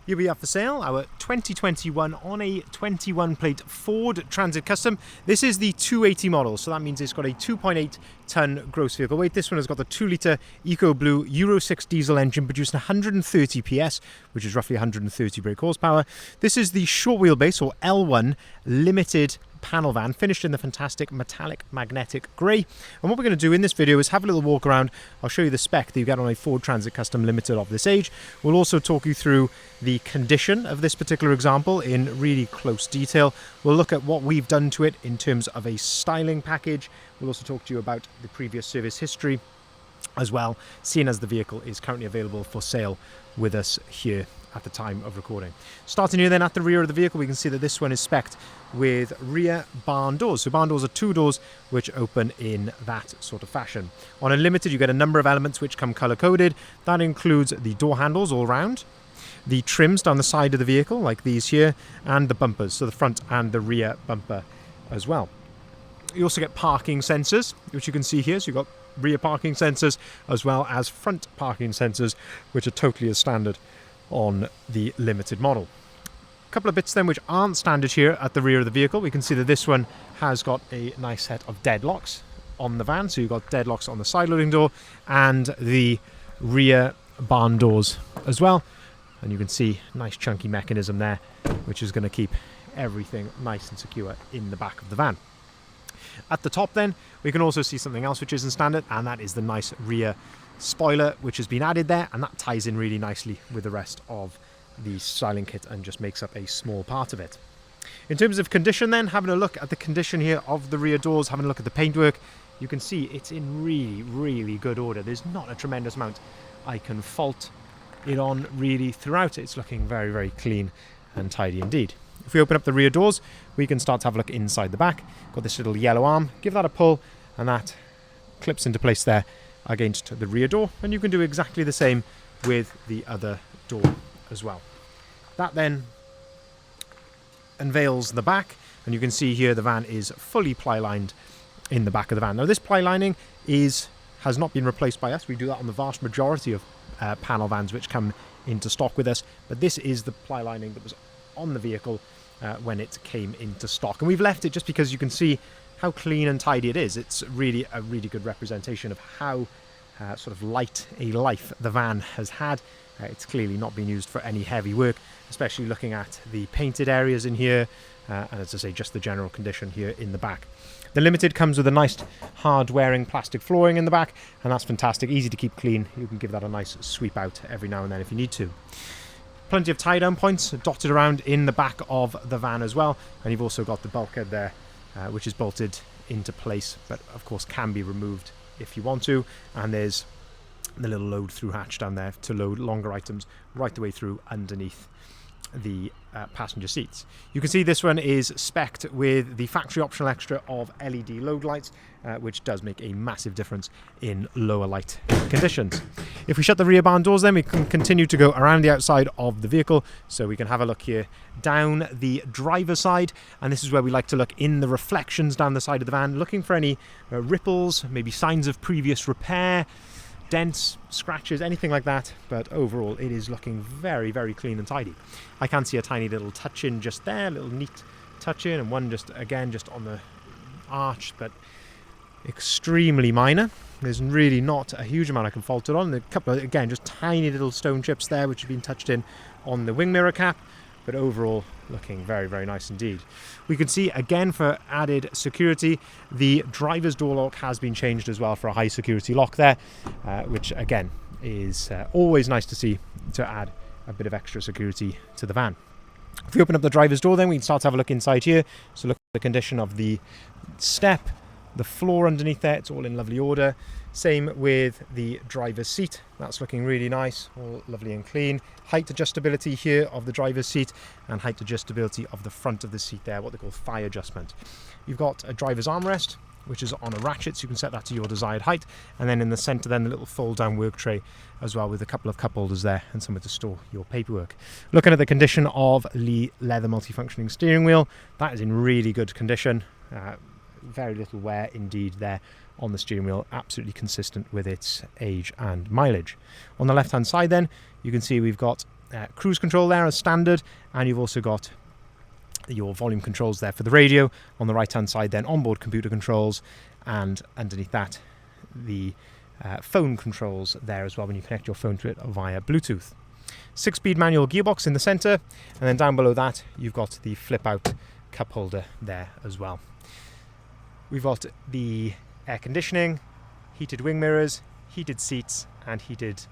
Here we have for sale our 2021 on a 21 plate Ford Transit Custom. This is the 280 model, so that means it's got a 2.8 tonne gross vehicle weight. This one has got the 2 litre Eco Blue Euro 6 diesel engine producing 130 PS, which is roughly 130 brake horsepower. This is the short wheelbase or L1 limited panel van, finished in the fantastic metallic magnetic grey. And what we're going to do in this video is have a little walk around. I'll show you the spec that you get on a Ford Transit Custom Limited of this age. We'll also talk you through the condition of this particular example in really close detail. We'll look at what we've done to it in terms of a styling package. We'll also talk to you about the previous service history as well, seeing as the vehicle is currently available for sale with us here at the time of recording. Starting here then at the rear of the vehicle, we can see that this one is spec'd with rear barn doors. So barn doors are 2 doors which open in that sort of fashion. On a limited, you get a number of elements which come color coded. That includes the door handles all round, the trims down the side of the vehicle like these here, and the bumpers, so the front and the rear bumper as well. You also get parking sensors, which you can see here. So you've got rear parking sensors as well as front parking sensors, which are totally as standard on the limited model. A couple of bits then which aren't standard here at the rear of the vehicle. We can see that this one has got a nice set of deadlocks on the van. So you've got deadlocks on the side loading door and the rear barn doors as well. And you can see nice chunky mechanism there, which is going to keep everything nice and secure in the back of the van. At the top then, we can also see something else which isn't standard, and that is the nice rear spoiler which has been added there, and that ties in really nicely with the rest of the styling kit and just makes up a small part of it. In terms of condition then, having a look at the condition here of the rear doors, having a look at the paintwork, you can see it's in really good order. There's not a tremendous amount I can fault it on really throughout. It's looking very clean and tidy indeed. If we open up the rear doors, we can start to have a look inside the back. Got this little yellow arm, give that a pull, and that clips into place there against the rear door, and you can do exactly the same with the other door as well. That then unveils the back, and you can see here the van is fully ply lined in the back of the van. Now this ply lining has not been replaced by us. We do that on the vast majority of panel vans which come into stock with us, but this is the ply lining that was on the vehicle when it came into stock, and we've left it just because you can see how clean and tidy it is. It's really a really good representation of how sort of light a life the van has had. It's clearly not been used for any heavy work, especially looking at the painted areas in here, and as I say, just the general condition here in the back. The Limited comes with a nice hard wearing plastic flooring in the back, and that's fantastic, easy to keep clean. You can give that a nice sweep out every now and then if you need to. Plenty of tie down points dotted around in the back of the van as well, and you've also got the bulkhead there which is bolted into place, but of course can be removed if you want to, and there's the little load through hatch down there to load longer items right the way through underneath the passenger seats. You can see this one is spec'd with the factory optional extra of LED load lights, which does make a massive difference in lower light conditions. If we shut the rear barn doors, then we can continue to go around the outside of the vehicle, so we can have a look here down the driver's side, and this is where we like to look in the reflections down the side of the van, looking for any ripples, maybe signs of previous repair, dents, scratches, anything like that. But overall it is looking very clean and tidy. I can see a tiny little touch in just there, a little neat touch in, and one just on the arch, but extremely minor. There's really not a huge amount I can fault it on. A couple of, again, just tiny little stone chips there which have been touched in on the wing mirror cap, but overall looking very nice indeed. We can see again, for added security, the driver's door lock has been changed as well for a high security lock there, which again is always nice to see, to add a bit of extra security to the van. If we open up the driver's door, then we can start to have a look inside here. So look at the condition of the step, the floor underneath there, it's all in lovely order. Same with the driver's seat, that's looking really nice, all lovely and clean. Height adjustability here of the driver's seat, and height adjustability of the front of the seat there, what they call thigh adjustment. You've got a driver's armrest, which is on a ratchet, so you can set that to your desired height, and then in the centre then the little fold down work tray as well, with a couple of cup holders there and somewhere to store your paperwork. Looking at the condition of the leather multifunctioning steering wheel, that is in really good condition. Very little wear indeed there on the steering wheel, absolutely consistent with its age and mileage. On the left hand side then, you can see we've got cruise control there as standard, and you've also got your volume controls there for the radio. On the right hand side then onboard computer controls, and underneath that the phone controls there as well when you connect your phone to it via Bluetooth. 6-speed manual gearbox in the centre, and then down below that you've got the flip out cup holder there as well. We've got the air conditioning, heated wing mirrors, heated seats and heated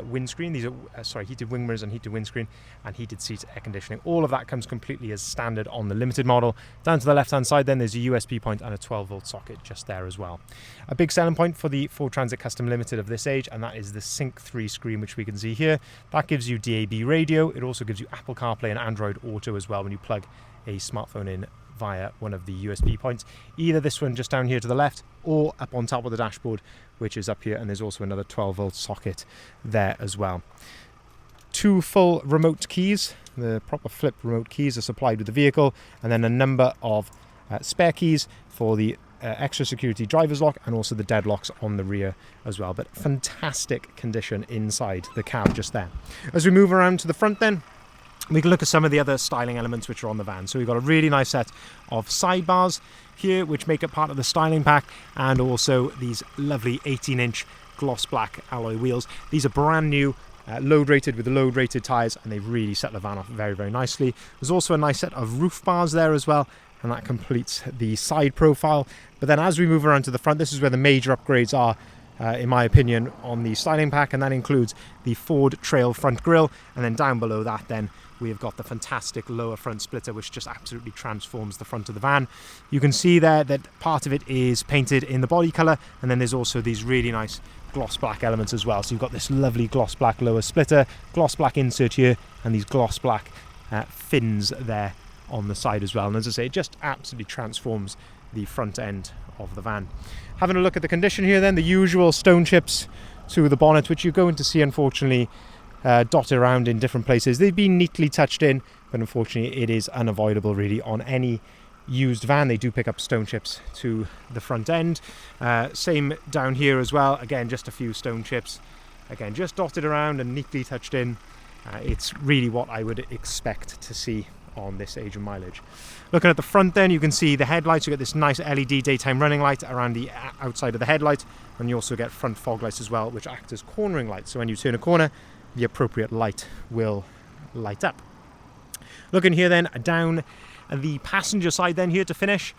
windscreen. These are heated wing mirrors and heated windscreen, and heated seats, air conditioning. All of that comes completely as standard on the limited model. Down to the left hand side then there's a USB point and a 12-volt socket just there as well. A big selling point for the Ford Transit Custom Limited of this age, and that is the Sync 3 screen, which we can see here. That gives you DAB radio. It also gives you Apple CarPlay and Android Auto as well when you plug a smartphone in via one of the USB points, either this one just down here to the left or up on top of the dashboard, which is up here, and there's also another 12-volt socket there as well. 2 full remote keys, the proper flip remote keys are supplied with the vehicle, and then a number of spare keys for the extra security driver's lock and also the deadlocks on the rear as well. But fantastic condition inside the cab just there. As we move around to the front then, we can look at some of the other styling elements which are on the van. So we've got a really nice set of sidebars here which make up part of the styling pack, and also these lovely 18-inch gloss black alloy wheels. These are brand new, load rated with the load rated tyres, and they really set the van off very, very nicely. There's also a nice set of roof bars there as well, and that completes the side profile. But then as we move around to the front, this is where the major upgrades are, in my opinion, on the styling pack, and that includes the Ford Trail front grille, and then down below that then we have got the fantastic lower front splitter, which just absolutely transforms the front of the van. You can see there that part of it is painted in the body colour, and then there's also these really nice gloss black elements as well. So you've got this lovely gloss black lower splitter, gloss black insert here, and these gloss black fins there on the side as well. And as I say, it just absolutely transforms the front end of the van. Having a look at the condition here then, the usual stone chips to the bonnet, which you're going to see unfortunately dotted around in different places. They've been neatly touched in, but unfortunately it is unavoidable really on any used van. They do pick up stone chips to the front end. Same down here as well, again just a few stone chips, again just dotted around and neatly touched in. It's really what I would expect to see on this age of mileage. Looking at the front then, you can see the headlights. You get this nice LED daytime running light around the outside of the headlight, and you also get front fog lights as well, which act as cornering lights, so when you turn a corner the appropriate light will light up. Looking here then down the passenger side then here to finish,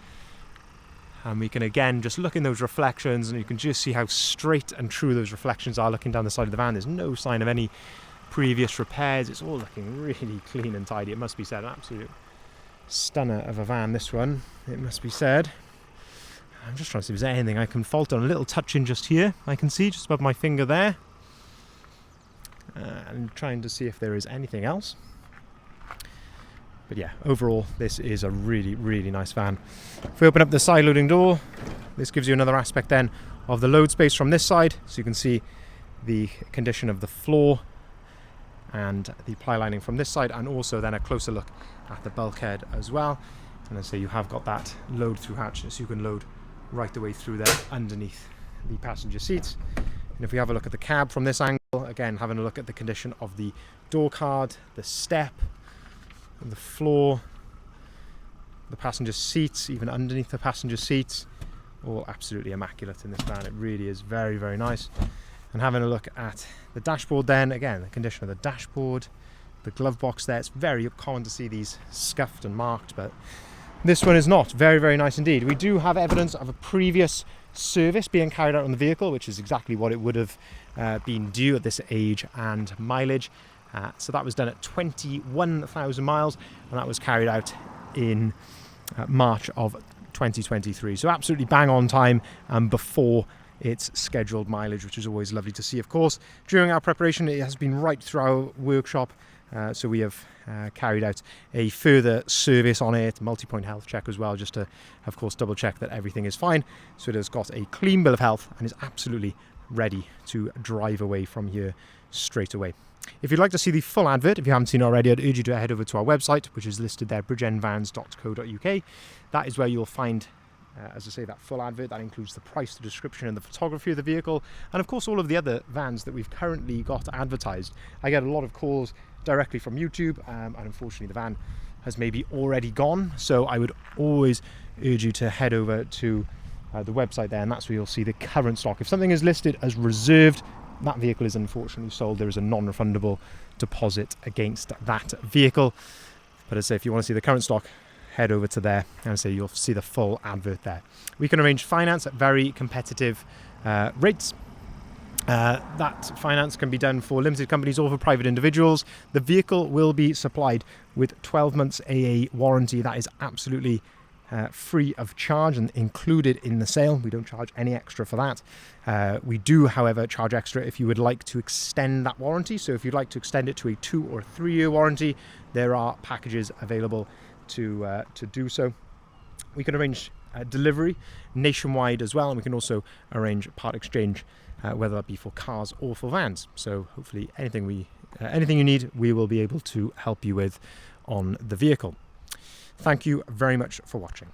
and we can again just look in those reflections, and you can just see how straight and true those reflections are looking down the side of the van. There's no sign of any previous repairs. It's all looking really clean and tidy, it must be said. An absolute stunner of a van, this one, it must be said. I'm just trying to see if there's anything I can fault on. A little touch in just here, I can see just above my finger there. And trying to see if there is anything else. But yeah, overall this is a really, really nice van. If we open up the side loading door, this gives you another aspect then of the load space from this side, so you can see the condition of the floor and the ply lining from this side, and also then a closer look at the bulkhead as well. And as I say, you have got that load through hatch, so you can load right the way through there underneath the passenger seats. And if we have a look at the cab from this angle, again having a look at the condition of the door card, the step, the floor, the passenger seats, even underneath the passenger seats, all absolutely immaculate in this van. It really is very, very nice. And having a look at the dashboard then, again the condition of the dashboard, the glove box there, it's very common to see these scuffed and marked, but this one is not. Very, very nice indeed. We do have evidence of a previous service being carried out on the vehicle, which is exactly what it would have been due at this age and mileage. So that was done at 21,000 miles, and that was carried out in March of 2023. So absolutely bang on time and before its scheduled mileage, which is always lovely to see, of course. During our preparation, it has been right through our workshop. So we have carried out a further service on it, multi-point health check as well, just to, of course, double check that everything is fine. So it has got a clean bill of health and is absolutely ready to drive away from here straight away. If you'd like to see the full advert, if you haven't seen it already, I'd urge you to head over to our website, which is listed there, bridgeendvans.co.uk. That is where you'll find, as I say, that full advert. That includes the price, the description and the photography of the vehicle, and of course all of the other vans that we've currently got advertised. I get a lot of calls directly from YouTube, and unfortunately the van has maybe already gone, so I would always urge you to head over to the website there, and that's where you'll see the current stock. If something is listed as reserved, that vehicle is unfortunately sold. There is a non-refundable deposit against that vehicle. But as I say, if you want to see the current stock, head over to there, and I say you'll see the full advert there. We can arrange finance at very competitive rates. That finance can be done for limited companies or for private individuals. The vehicle will be supplied with 12 months AA warranty. That is absolutely free of charge and included in the sale. We don't charge any extra for that. We do, however, charge extra if you would like to extend that warranty. So if you'd like to extend it to a 2 or 3 year warranty, there are packages available to do so. We can arrange delivery nationwide as well, and we can also arrange part exchange, whether that be for cars or for vans. So hopefully anything you need, we will be able to help you with on the vehicle. Thank you very much for watching.